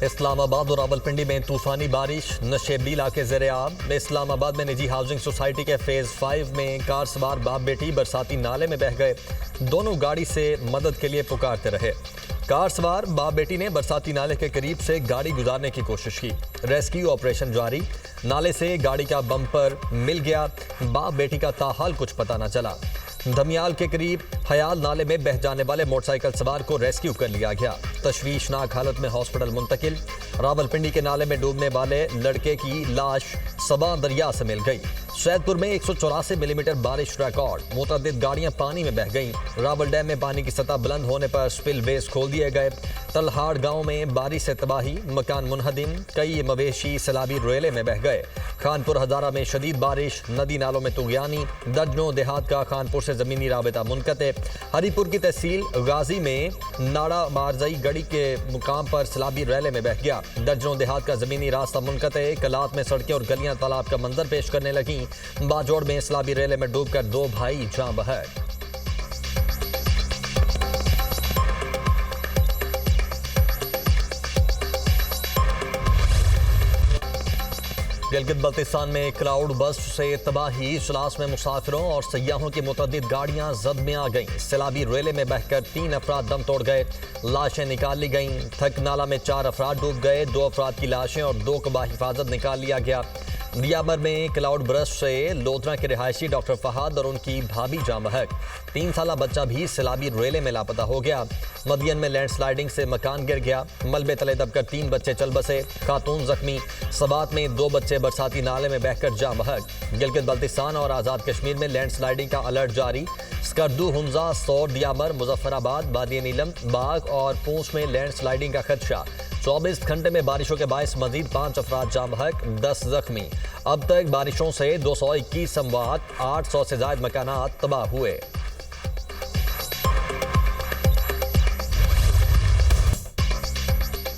इस्लामाबाद और रावलपिंडी में तूफानी बारिश, नशेबी इलाके ज़ेर-ए-आब। इस्लामाबाद में निजी हाउसिंग सोसाइटी के फेज़ 5 में कार सवार बाप बेटी बरसाती नाले में बह गए। दोनों गाड़ी से मदद के लिए पुकारते रहे। कार सवार बाप बेटी ने बरसाती नाले के करीब से गाड़ी गुजारने की कोशिश की। रेस्क्यू ऑपरेशन जारी। नाले से गाड़ी का बम्पर मिल गया। बाप बेटी का ताहाल कुछ पता न चला। धमियाल के करीब हयाल नाले में बह जाने वाले मोटरसाइकिल सवार को रेस्क्यू कर लिया गया। तशवीशनाक हालत में हॉस्पिटल मुंतकिल। रावलपिंडी के नाले में डूबने वाले लड़के की लाश सबा दरिया से मिल गई। सैदपुर में 184 मिलीमीटर बारिश रिकॉर्ड। मुतअद्दिद गाड़ियां पानी में बह गईं। रावल डैम में पानी की सतह बुलंद होने पर स्पिलवेज खोल दिए गए। तलहाड़ गांव में बारिश से तबाही, मकान मुनहदिम, कई मवेशी सैलाबी रेले में बह गए। खानपुर हजारा में शदीद बारिश, नदी नालों में तुगयानी। दर्जनों देहात का खानपुर से जमीनी राबता मुनक़ते। हरीपुर की तहसील गाजी में नाड़ा मारजई गड़ी के मुकाम पर सैलाबी रेले में बह गया। दर्जनों देहात का जमीनी रास्ता मुनक़ते। कलात में सड़कें और गलियां तालाब का मंजर पेश करने लगी। बाजोड़ में सैलाबी रेले में डूबकर 2 भाई जान बहक। गिलगित बल्तिस्तान में क्लाउड बस्ट से तबाही। इजलास में मुसाफिरों और सयाहों की मुतअद्दिद गाड़ियां जद में आ गईं। सैलाबी रेले में बहकर 3 अफराद दम तोड़ गए। लाशें निकाल ली गईं। थक नाला में 4 अफराद डूब गए। 2 अफराद की लाशें और 2 को बाहिफाजत निकाल लिया गया। दियाबर में क्लाउड बस्ट से लोधरा के रिहायशी डॉक्टर फहाद और उनकी भाभी जान बहक। 3 साला बच्चा भी सैलाबी रेले में लापता हो गया। मदियन में लैंडस्लाइडिंग से मकान गिर गया। मलबे तले दबकर 3 बच्चे चल बसे। खातून जख्मी। सबात में 2 बच्चे बरसाती नाले में बहकर जान बहक। गिलगित बल्तिस्तान और आज़ाद कश्मीर में लैंडस्लाइडिंग का अलर्ट जारी। स्कर्दू, हुंजा, सौर, दियाबर, मुजफ्फराबाद, वादी नीलम, बाग और पूंछ में लैंडस्लाइडिंग का खदशा। 24 घंटे में बारिशों के बायस मजीद 5 अफराद जान बहक, 10 जख्मी। अब तक बारिशों से 221 अमवात, 800 से ज्यादा मकानात तबाह हुए।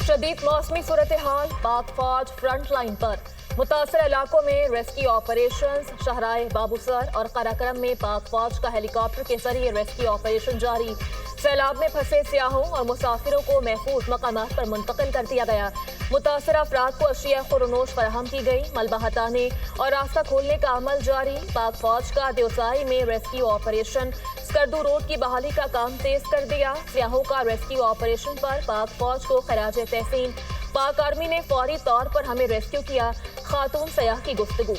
शदीद मौसमी सूरत हाल। पाक फौज फ्रंट लाइन पर। मुतासर इलाकों में रेस्क्यू ऑपरेशन। शहराए बाबूसर और कराकरम में पाक फौज का हेलीकॉप्टर के जरिए रेस्क्यू ऑपरेशन जारी। सैलाब में फंसे सियाहों और मुसाफिरों को महफूज मकामात पर मुंतकिल कर दिया गया। मुतासर अफराद को अशिया खुरनोश फराहम की गई। मलबा हटाने और रास्ता खोलने का अमल जारी। पाक फौज का देवसाई में रेस्क्यू ऑपरेशन। स्कर्दू रोड की बहाली का काम तेज कर दिया। सियाहों का रेस्क्यू ऑपरेशन पर पाक फौज को खराज तहसीन। पाक आर्मी ने फौरी तौर पर हमें रेस्क्यू किया। खातून सयाह की गुफ्तगू।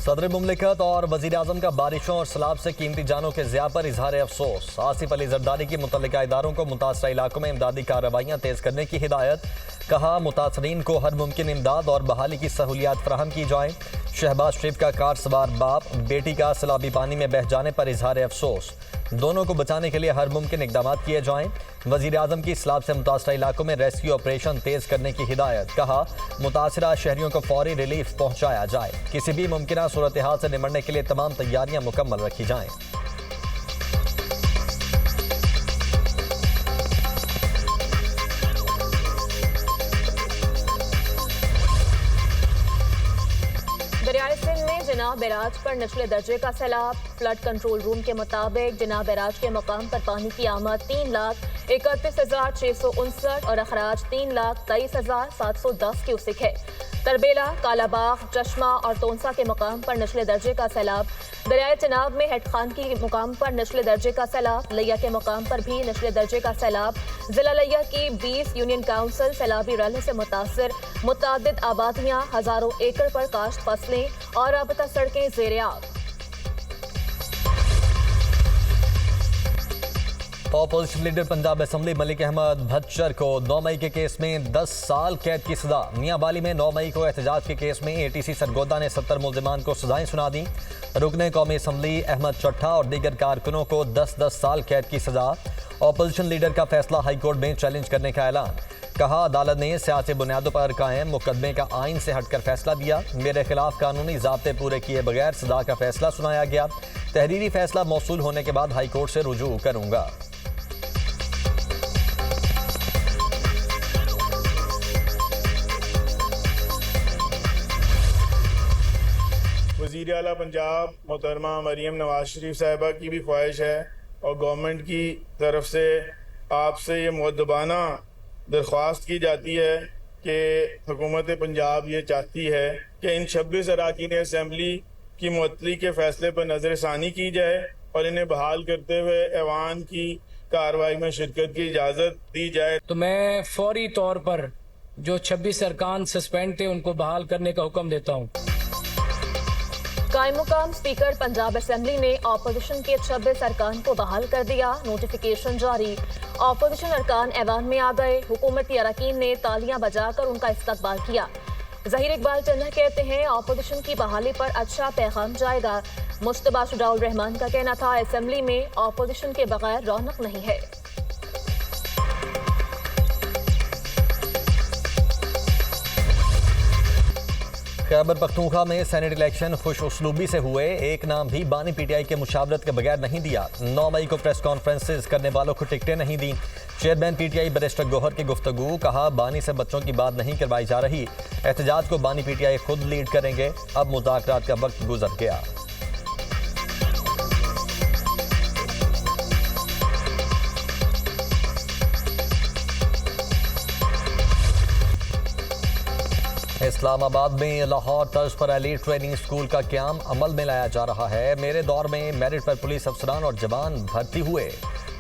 सदर मुमलिकत और वजीर आजम का बारिशों और सैलाब से कीमती जानों के ज़िया पर इजहार अफसोस। आसिफ अली जरदारी की मुतल्लिका इदारों को मुतासरा इलाकों में इमदादी कार्रवाइयाँ तेज करने की हिदायत। कहा, मुतासरीन को हर मुमकिन इमदाद और बहाली की सहूलियात फराहम की जाएँ। शहबाज शरीफ का कार सवार बाप बेटी का सैलाबी पानी में बह जाने पर इजहार अफसोस। दोनों को बचाने के लिए हर मुमकिन इकदाम किए जाएं। वजीर आजम की सैलाब से मुतासरा इलाकों में रेस्क्यू ऑपरेशन तेज करने की हिदायत। कहा, मुतासरा शहरियों को फौरी रिलीफ पहुंचाया जाए। किसी भी मुमकिन सूरत हाल से निमटने के लिए तमाम तैयारियां मुकम्मल रखी जाएं। दरियाए सिंध में जिनाब बैराज पर निचले दर्जे का सैलाब। फ्लड कंट्रोल रूम के मुताबिक जिनाब बैराज के मकाम पर पानी की आमद 3,31,659 और अखराज 3,23,710 क्यूसिक है। तरबेला, कालाबाग, चश्मा और तोनसा के मकाम पर निचले दर्जे का सैलाब। दरियाए चिनाब में हेड खान की मुकाम पर निचले दर्जे का सैलाब। लिया के मकाम पर भी निचले दर्जे का सैलाब। जिला लिया की 20 यूनियन काउंसिल सैलाबी रैली से मुतासर। मुतअद्दिद आबादियां, हजारों एकड़ पर काश्त फसलें और राबता सड़कें ज़ेर-ए-आब। Opposition leader Punjab assembly Malik Ahmad Bhachar को 9 मई के केस में 10 साल कैद की सजा। मियांवाली में 9 मई को एहतजाज के केस में ATC सरगोदा ने 70 मुल्जिमान को सजाएं सुना दी। रुकने कौमी असम्बली अहमद चट्ठा और दीगर कारकुनों को 10-10 साल कैद की सजा। अपोजिशन लीडर का फैसला हाईकोर्ट में चैलेंज करने का ऐलान। कहा, अदालत ने सियासी बुनियादों पर कायम मुकदमे का आइन से हटकर फैसला दिया। मेरे खिलाफ कानूनी ज़ाब्ते पूरे किए बगैर सजा का फैसला सुनाया गया। तहरीरी फैसला मौसूल होने के बाद हाईकोर्ट से रुजू करूंगा। वज़ीर आला पंजाब मोहतरमा मरीम नवाज शरीफ साहिबा की भी ख्वाहिश है और गवर्नमेंट की तरफ से आपसे ये मुअद्दबाना दरख्वास्त की जाती है कि हुकूमत पंजाब ये चाहती है कि इन 26 अरकान असम्बली की मुअत्तली के फैसले पर नज़रसानी की जाए और इन्हें बहाल करते हुए ऐवान की कार्रवाई में शिरकत की इजाज़त दी जाए। तो मैं फौरी तौर पर जो 26 अरकान सस्पेंड थे उनको बहाल करने का हुक्म देता हूँ। कायम मुकाम स्पीकर पंजाब असेंबली ने ऑपोजिशन के 26 अरकान को बहाल कर दिया। नोटिफिकेशन जारी। ऑपोजिशन अरकान ऐवान में आ गए। हुकूमती अरकान ने तालियां बजाकर उनका इस्तकबाल किया। ज़हीर इकबाल चन्ना कहते हैं ऑपोजिशन की बहाली पर अच्छा पैगाम जाएगा। मुश्तबा शुजाउल रहमान का कहना था असेंबली में ऑपोजिशन के बगैर रौनक नहीं है। खैबर पख्तूनख्वा में सेनेट इलेक्शन खुश उसलूबी से हुए। एक नाम भी बानी पीटीआई के मुशावरत के बगैर नहीं दिया। 9 मई को प्रेस कॉन्फ्रेंसेस करने वालों को टिकटें नहीं दी। चेयरमैन पीटीआई बैरिस्टर गौहर की गुफ्तगू। कहा बानी से बच्चों की बात नहीं करवाई जा रही। एहतजाज को बानी पीटीआई खुद लीड करेंगे। अब मुज़ाकरात का वक्त गुजर गया। इस्लामाबाद में लाहौर तर्ज पर एलीट ट्रेनिंग स्कूल का क्याम अमल में लाया जा रहा है। मेरे दौर में मेरिट पर पुलिस अफसरान और जवान भर्ती हुए।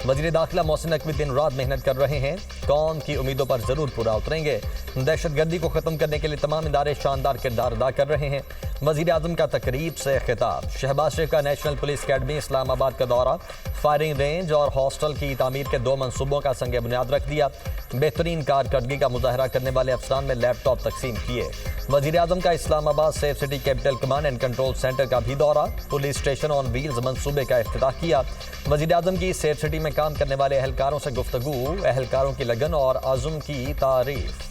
वज़ीर दाखिला मोहसिन नकवी दिन रात मेहनत कर रहे हैं। कौम की उम्मीदों पर जरूर पूरा उतरेंगे। दहशतगर्दी को खत्म करने के लिए तमाम इदारे शानदार किरदार अदा कर रहे हैं। वज़ीर आज़म का तकरीब से खिताब। शहबाज शरीफ का नेशनल पुलिस अकेडमी इस्लामाबाद का दौरा। फायरिंग रेंज और हॉस्टल की तामीर के 2 मनसूबों का संग बुनियाद रख दिया। बेहतरीन कारकर्दगी का मुजाहरा करने वाले अफसरान में लैपटॉप तकसीम किए। वज़ीर आज़म का Islamabad safe city capital command and control centre का भी दौरा। पुलिस स्टेशन ऑन व्हील्स मनसूबे का इफ्तिताह किया। वज़ीर आज़म की सेफ सिटी में काम करने वाले एहलकारों से गुफ्तगू। एहलकारों की लगन और आज़म की तारीफ।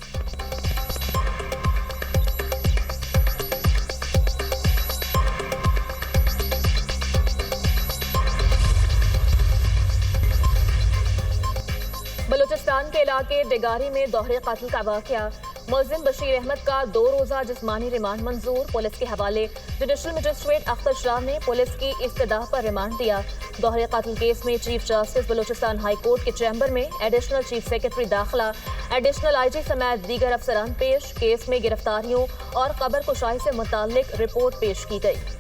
बलूचिस्तान के इलाके डेगारी में दोहरे कत्ल का वाकया। मुलजिम बशीर अहमद का 2 रोज़ा जिस्मानी रिमांड मंजूर। पुलिस के हवाले। जुडिशल मजिस्ट्रेट अख्तर शाह ने पुलिस की इस्तदा पर रिमांड दिया। दोहरे कत्ल केस में chief justice Balochistan high court के चैम्बर में एडिशनल चीफ सेक्रेटरी दाखिला, एडिशनल आईजी समेत दीगर अफसरान पेश। केस में गिरफ्तारियों और कब्र कुशाई से मुताल्लिक रिपोर्ट पेश की गई।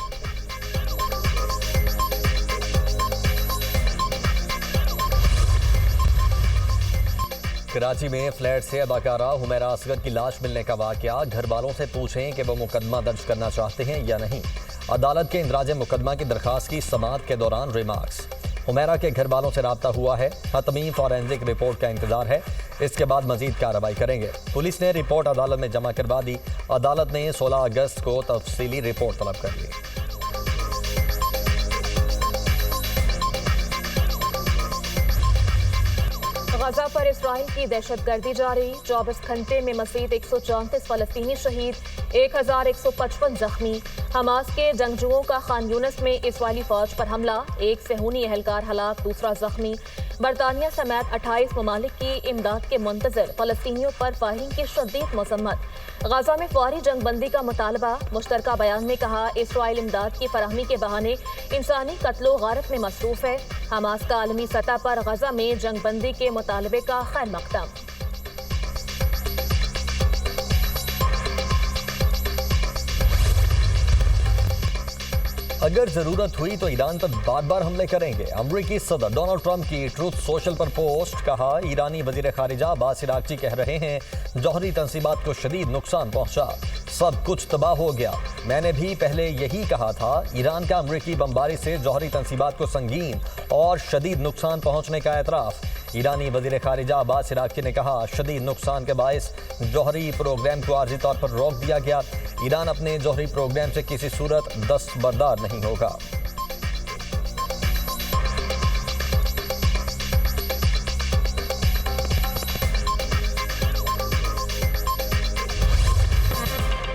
कराची में फ्लैट से अदाकारा हुमैरा असगर की लाश मिलने का वाकया। घर वालों से पूछें कि वो मुकदमा दर्ज करना चाहते हैं या नहीं। अदालत के इंदराज मुकदमा की दरखास्त की समाअत के दौरान रिमार्क्स। हुमैरा के घर वालों से राब्ता हुआ है। हतमी फॉरेंसिक रिपोर्ट का इंतजार है। इसके बाद मजीद कार्रवाई करेंगे। पुलिस ने रिपोर्ट अदालत में जमा करवा दी। अदालत ने 16 अगस्त को तफसीली रिपोर्ट तलब कर ली। गजा पर इसराइल की दहशतगर्दी जारी। 24 घंटे में मज़ीद 134 फलस्तीनी शहीद, 1155 जख्मी। हमास के जंगजुओं का खान यूनिस में इसराइली फौज पर हमला। 1 सेहूनी एहलकार हलाक, दूसरा जख्मी। बरतानिया समेत 28 ममालिक की इमदाद के मुंतजर। फलस्तीनियों पर फायरिंग की शदीद मजम्मत। गजा में फौरी जंग बंदी का मुतालबा। मुश्तरका बयान में कहा इसराइल इमदाद की फराहमी के बहाने इंसानी कत्लो गारत में मसरूफ है। हमास का आलमी सतह पर गजा में जंग बंदी के मुतालबे का खैर मकदम। अगर जरूरत हुई तो ईरान पर बार बार हमले करेंगे। अमरीकी सदर डोनाल्ड ट्रंप की ट्रूथ सोशल पर पोस्ट। कहा ईरानी वजीर खारिजा अब्बास इराक्ची कह रहे हैं जौहरी तंसीबात को शदीद नुकसान पहुंचा, सब कुछ तबाह हो गया। मैंने भी पहले यही कहा था। ईरान का अमरीकी बमबारी से जौहरी तंसीबात को संगीन और शदीद नुकसान पहुंचने का एतराफ़। ईरानी वजीर खारिजा अब्बास इराक्ची ने कहा शदीद नुकसान के बायस जौहरी प्रोग्राम को आर्जी तौर पर रोक दिया गया। ईरान अपने जौहरी प्रोग्राम से किसी सूरत दस्तबरदार नहीं होगा।